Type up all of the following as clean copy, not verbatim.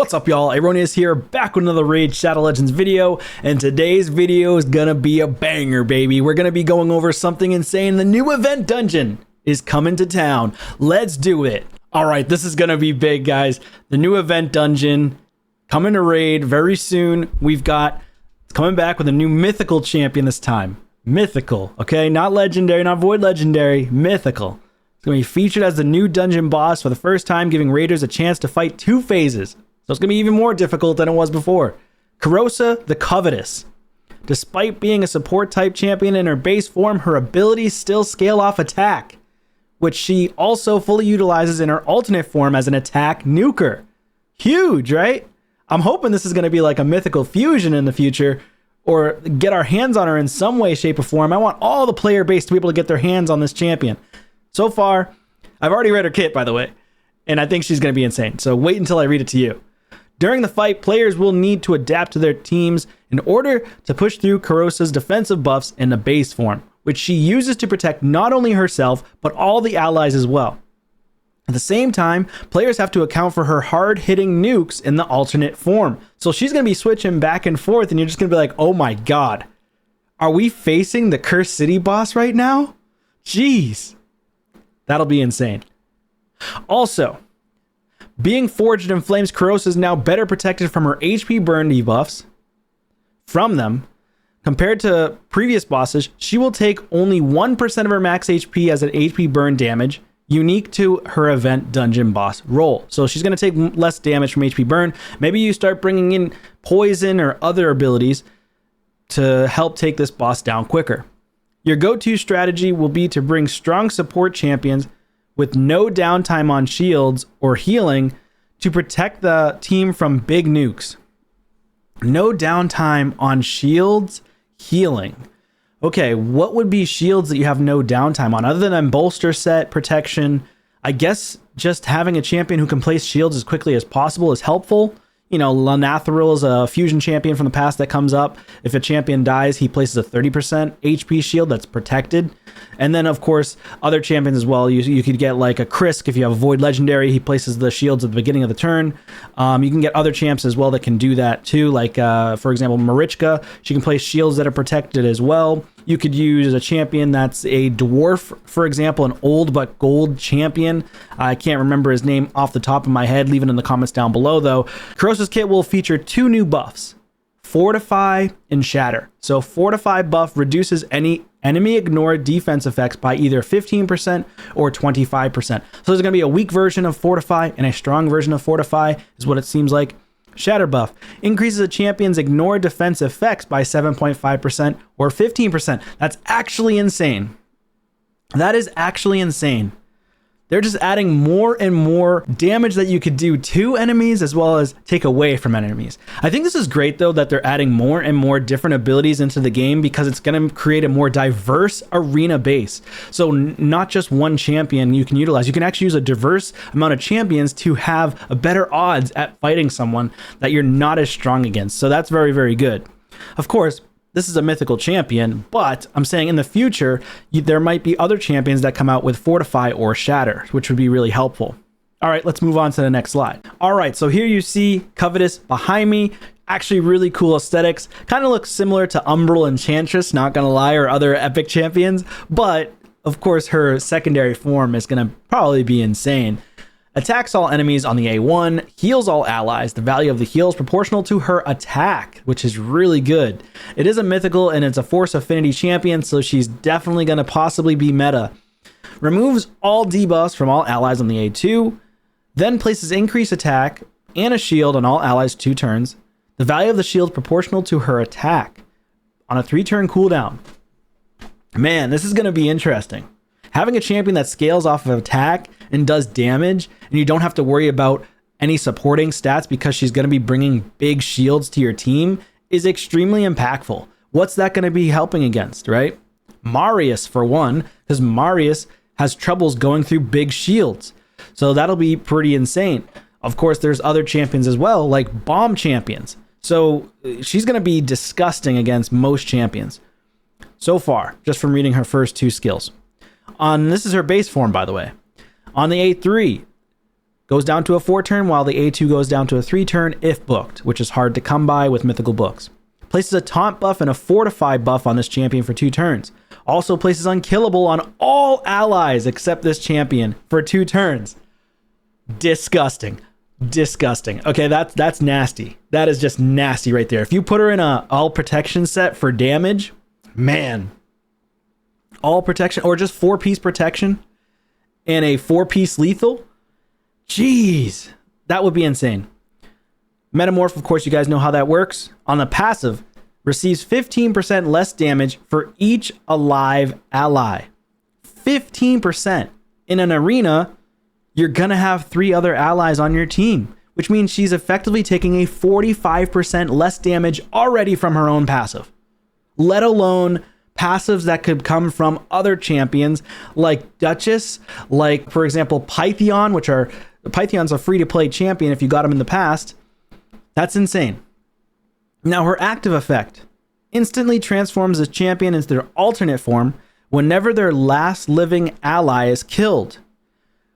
What's up, y'all? Erroneous here, back with another Raid Shadow Legends video, and today's video is gonna be a banger, baby. We're gonna be going over something insane. The new event dungeon is coming to town. Let's do it. All right, this is gonna be big, guys. The new event dungeon coming to Raid very soon. It's coming back with a new mythical champion this time. Mythical, okay? Not legendary, not void legendary, mythical. It's going to be featured as the new dungeon boss for the first time, giving raiders a chance to fight 2 phases. So it's going to be even more difficult than it was before. Karosa the Covetous. Despite being a support type champion in her base form, her abilities still scale off attack, which she also fully utilizes in her alternate form as an attack nuker. Huge, right? I'm hoping this is going to be like a mythical fusion in the future, or get our hands on her in some way, shape, or form. I want all the player base to be able to get their hands on this champion. So far, I've already read her kit, by the way, and I think she's going to be insane. So wait until I read it to you. During the fight, players will need to adapt to their teams in order to push through Karosa's defensive buffs in the base form, which she uses to protect not only herself, but all the allies as well. At the same time, players have to account for her hard-hitting nukes in the alternate form. So she's going to be switching back and forth, and you're just going to be like, oh my god, are we facing the Cursed City boss right now? Jeez. That'll be insane. Also, being forged in flames, Karosa is now better protected from her HP burn debuffs from them. Compared to previous bosses, she will take only 1% of her max HP as an HP burn damage, unique to her event dungeon boss role. So she's going to take less damage from HP burn. Maybe you start bringing in poison or other abilities to help take this boss down quicker. Your go-to strategy will be to bring strong support champions with no downtime on shields or healing to protect the team from big nukes. No downtime on shields, healing. Okay, what would be shields that you have no downtime on? Other than bolster set, protection, I guess just having a champion who can place shields as quickly as possible is helpful. You know, Lanathril is a fusion champion from the past that comes up. If a champion dies, he places a 30% HP shield that's protected. And then, of course, other champions as well. You could get like a Krisk if you have a Void Legendary. He places the shields at the beginning of the turn. You can get other champs as well that can do that too. Like, for example, Marichka. She can place shields that are protected as well. You could use a champion that's a dwarf, for example, an old but gold champion. I can't remember his name off the top of my head. Leave it in the comments down below, though. Karosa's kit will feature 2 new buffs, Fortify and Shatter. So Fortify buff reduces any enemy ignored defense effects by either 15% or 25%. So there's going to be a weak version of Fortify and a strong version of Fortify, is what it seems like. Shatter buff increases a champion's ignored defense effects by 7.5% or 15%. That's actually insane. That is actually insane. They're just adding more and more damage that you could do to enemies as well as take away from enemies. I think this is great, though, that they're adding more and more different abilities into the game, because it's going to create a more diverse arena base. So not just one champion you can utilize. You can actually use a diverse amount of champions to have a better odds at fighting someone that you're not as strong against. So that's very, very good. Of course, this is a mythical champion, but I'm saying in the future, there might be other champions that come out with Fortify or Shatter, which would be really helpful. All right, let's move on to the next slide. All right, so here you see Covetous behind me. Actually really cool aesthetics. Kind of looks similar to Umbral Enchantress, not gonna lie, or other epic champions, but of course her secondary form is gonna probably be insane. Attacks all enemies on the A1, heals all allies. The value of the heal is proportional to her attack, which is really good. It is a mythical and it's a force affinity champion, so she's definitely going to possibly be meta. Removes all debuffs from all allies on the A2, then places increased attack and a shield on all allies 2 turns. The value of the shield is proportional to her attack on a 3-turn cooldown. Man, this is going to be interesting. Having a champion that scales off of attack and does damage, and you don't have to worry about any supporting stats because she's going to be bringing big shields to your team, is extremely impactful. What's that going to be helping against, right? Marius, for one, because Marius has troubles going through big shields. So that'll be pretty insane. Of course, there's other champions as well, like bomb champions. So she's going to be disgusting against most champions so far, just from reading her first 2 skills. This is her base form, by the way. On the A3, Goes down to a 4-turn, while the A2 goes down to a 3-turn if booked, which is hard to come by with mythical books. Places a taunt buff and a fortify buff on this champion for 2 turns. Also places unkillable on all allies except this champion for 2 turns. Disgusting. Okay, that's nasty. That is just nasty right there. If you put her in a all protection set for damage, man. All protection or just 4-piece protection and a 4-piece lethal, jeez, that would be insane. Metamorph, of course, you guys know how that works. On the passive, receives 15% less damage for each alive ally. 15%. In an arena, you're gonna have 3 other allies on your team, which means she's effectively taking a 45% less damage already from her own passive, let alone passives that could come from other champions like Duchess, like, for example, Pythion, Pythion's a free-to-play champion if you got him in the past. That's insane. Now, her active effect instantly transforms a champion into their alternate form whenever their last living ally is killed.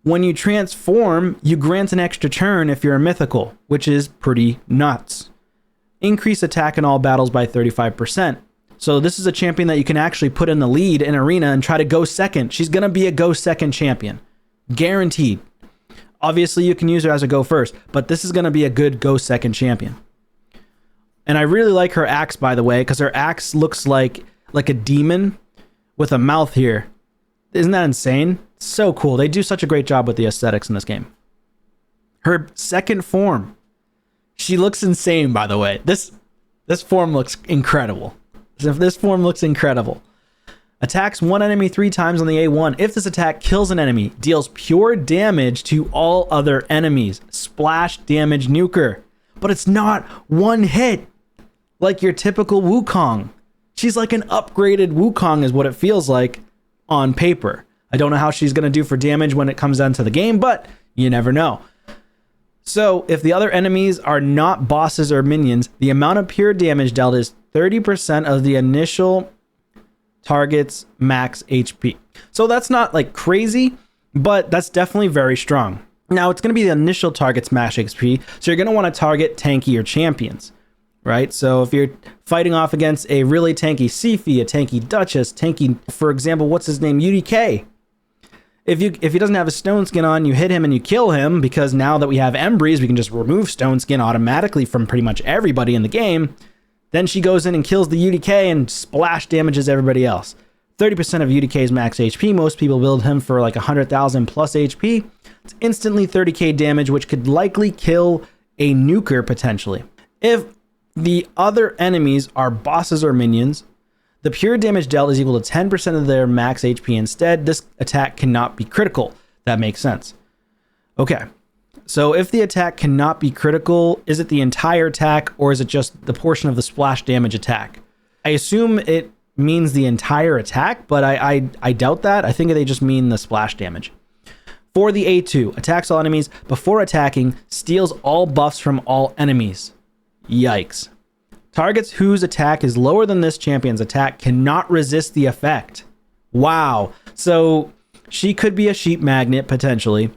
When you transform, you grant an extra turn if you're a mythical, which is pretty nuts. Increase attack in all battles by 35%. So this is a champion that you can actually put in the lead in arena and try to go second. She's going to be a go second champion. Guaranteed. Obviously, you can use her as a go first, but this is going to be a good go second champion. And I really like her axe, by the way, because her axe looks like a demon with a mouth here. Isn't that insane? So cool. They do such a great job with the aesthetics in this game. Her second form. She looks insane, by the way. This form looks incredible. This form looks incredible. Attacks one enemy 3 times on the A1. If this attack kills an enemy, deals pure damage to all other enemies. Splash damage nuker. But it's not one hit like your typical Wukong. She's like an upgraded Wukong is what it feels like on paper. I don't know how she's going to do for damage when it comes down to the game, but you never know. So if the other enemies are not bosses or minions, the amount of pure damage dealt is 30% of the initial target's max HP. So that's not like crazy, but that's definitely very strong. Now it's going to be the initial target's max HP, so you're going to want to target tankier champions, right? So if you're fighting off against a really tanky Siphi, a tanky Duchess, for example, what's his name, UDK. If he doesn't have a stone skin on, you hit him and you kill him, because now that we have Embrys, we can just remove stone skin automatically from pretty much everybody in the game. Then she goes in and kills the UDK and splash damages everybody else. 30% of UDK's max HP. Most people build him for like 100,000 plus HP. It's instantly 30k damage, which could likely kill a nuker potentially. If the other enemies are bosses or minions, the pure damage dealt is equal to 10% of their max HP instead. This attack cannot be critical. That makes sense. Okay. So if the attack cannot be critical, is it the entire attack or is it just the portion of the splash damage attack? I assume it means the entire attack, but I doubt that. I think they just mean the splash damage. For the A2, attacks all enemies before attacking, steals all buffs from all enemies. Yikes. Targets whose attack is lower than this champion's attack cannot resist the effect. Wow. So she could be a sheep magnet potentially,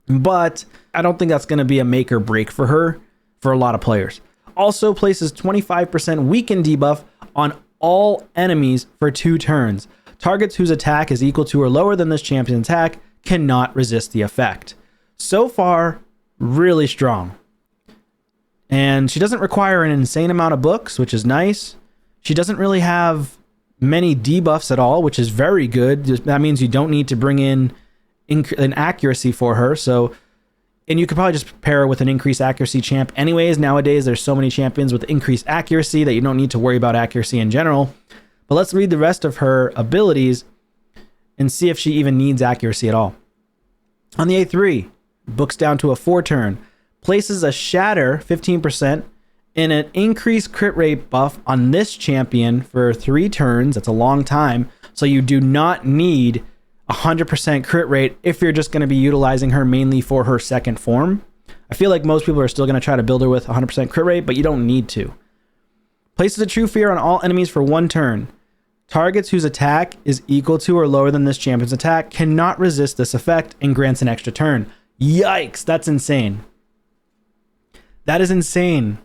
but I don't think that's going to be a make or break for her for a lot of players. Also places 25% weaken debuff on all enemies for 2 turns. Targets whose attack is equal to or lower than this champion's attack cannot resist the effect. So far, really strong. And she doesn't require an insane amount of books, which is nice. She doesn't really have many debuffs at all, which is very good. That means you don't need to bring in an accuracy for her. And you could probably just pair her with an increased accuracy champ anyways. Nowadays, there's so many champions with increased accuracy that you don't need to worry about accuracy in general. But let's read the rest of her abilities and see if she even needs accuracy at all. On the A3, books down to a 4-turn. Places a shatter 15% and an increased crit rate buff on this champion for 3 turns. That's a long time. So you do not need 100% crit rate if you're just going to be utilizing her mainly for her second form. I feel like most people are still going to try to build her with 100% crit rate, but you don't need to. Places a true fear on all enemies for 1 turn. Targets whose attack is equal to or lower than this champion's attack cannot resist this effect and grants an extra turn. Yikes, that's insane. That is insane.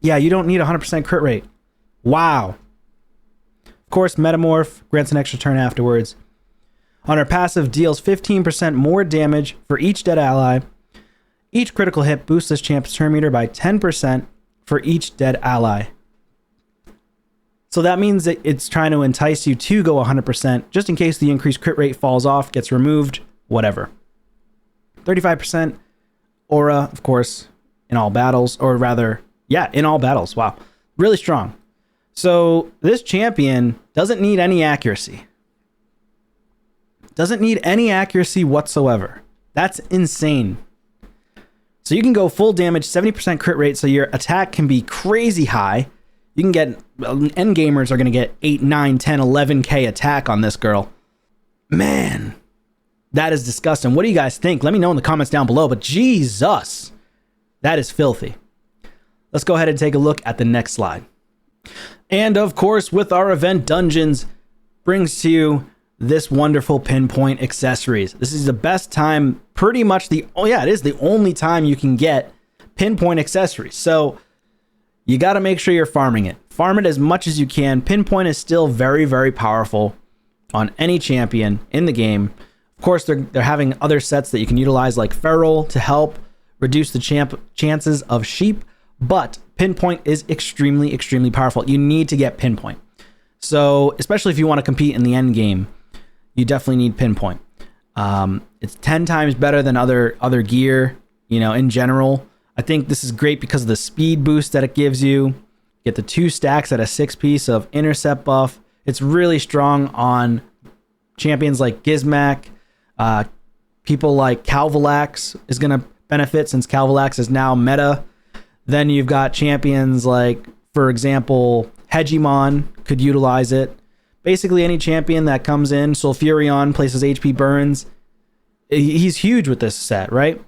Yeah, you don't need 100% crit rate. Wow. Of course, Metamorph grants an extra turn afterwards. On her passive, deals 15% more damage for each dead ally. Each critical hit boosts this champ's turn meter by 10% for each dead ally. So that means that it's trying to entice you to go 100%, just in case the increased crit rate falls off, gets removed, whatever. 35% aura, of course, in all battles, or rather, yeah, in all battles. Wow. Really strong. So this champion doesn't need any accuracy. Doesn't need any accuracy whatsoever. That's insane. So you can go full damage, 70% crit rate, so your attack can be crazy high. You can get, end gamers are going to get 8, 9, 10, 11k attack on this girl. Man, that is disgusting. What do you guys think? Let me know in the comments down below, but Jesus, that is filthy. Let's go ahead and take a look at the next slide. And of course, with our event dungeons, brings to you this wonderful pinpoint accessories. This is the best time, pretty much it is the only time you can get pinpoint accessories. So you got to make sure you're farming it. Farm it as much as you can. Pinpoint is still very, very powerful on any champion in the game. Of course, they're having other sets that you can utilize like Feral to help reduce the chances of sheep, but pinpoint is extremely, extremely powerful. You need to get pinpoint. So especially if you want to compete in the end game, you definitely need pinpoint. It's 10 times better than other gear, in general. I think this is great because of the speed boost that it gives you. Get the 2 stacks at a 6-piece of intercept buff. It's really strong on champions like Gizmak. People like Calvalax is going to benefit since Calvalax is now meta. Then you've got champions like, for example, Hegemon could utilize it. Basically, any champion that comes in, Sulfurion places HP burns. He's huge with this set, right?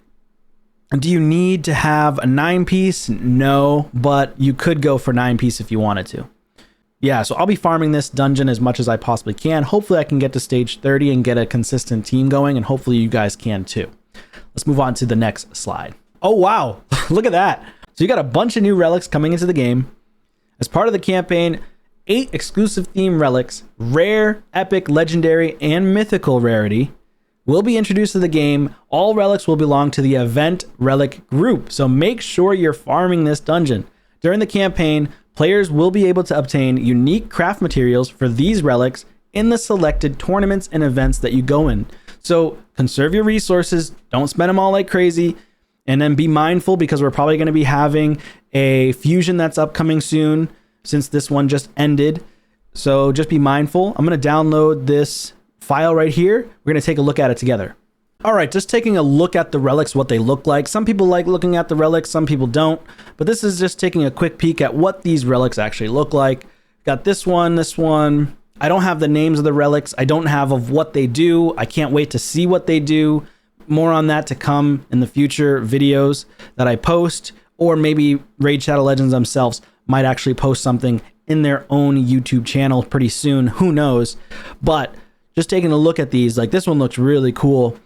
Do you need to have a 9-piece? No, but you could go for 9-piece if you wanted to. Yeah, so I'll be farming this dungeon as much as I possibly can. Hopefully I can get to stage 30 and get a consistent team going, and hopefully you guys can too. Let's move on to the next slide. Oh, wow. Look at that. So you got a bunch of new relics coming into the game. As part of the campaign, 8 exclusive theme relics, rare, epic, legendary, and mythical rarity, will be introduced to the game. All relics will belong to the event relic group, so make sure you're farming this dungeon. During the campaign, players will be able to obtain unique craft materials for these relics in the selected tournaments and events that you go in. So conserve your resources, don't spend them all like crazy, and then be mindful because we're probably going to be having a fusion that's upcoming soon since this one just ended. So just be mindful. I'm going to download this file right here. We're going to take a look at it together. All right, just taking a look at the relics, what they look like. Some people like looking at the relics, some people don't. But this is just taking a quick peek at what these relics actually look like. Got this one, this one. I don't have the names of the relics. I don't have of what they do. I can't wait to see what they do. More on that to come in the future videos that I post, or maybe Raid Shadow Legends themselves might actually post something in their own YouTube channel pretty soon. Who knows? But just taking a look at these, like this one looks really cool,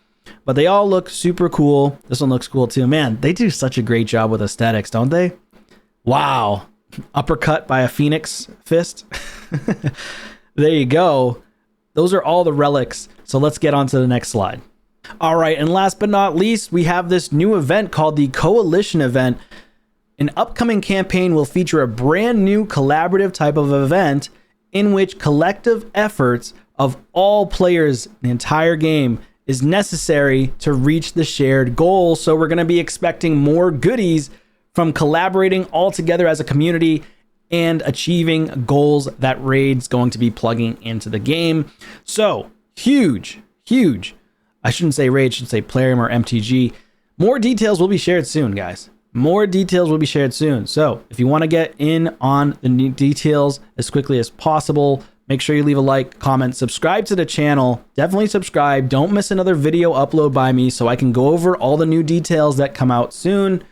but they all look super cool. This one looks cool too. Man, they do such a great job with aesthetics, don't they? Wow. Uppercut by a phoenix fist. There you go. Those are all the relics. So let's get on to the next slide. All right, and last but not least, we have this new event called the Coalition event. An upcoming campaign will feature a brand new collaborative type of event in which collective efforts of all players in the entire game is necessary to reach the shared goal. So we're going to be expecting more goodies from collaborating all together as a community and achieving goals that Raid's going to be plugging into the game. So huge. I shouldn't say Raid, I should say Plarium or MTG. More details will be shared soon, guys. More details will be shared soon. So if you want to get in on the new details as quickly as possible, make sure you leave a like, comment, subscribe to the channel. Definitely subscribe. Don't miss another video upload by me so I can go over all the new details that come out soon.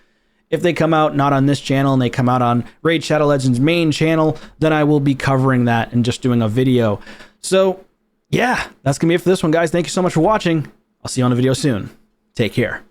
If they come out not on this channel and they come out on Raid Shadow Legends main channel, then I will be covering that and just doing a video. So yeah, that's going to be it for this one, guys. Thank you so much for watching. I'll see you on the video soon. Take care.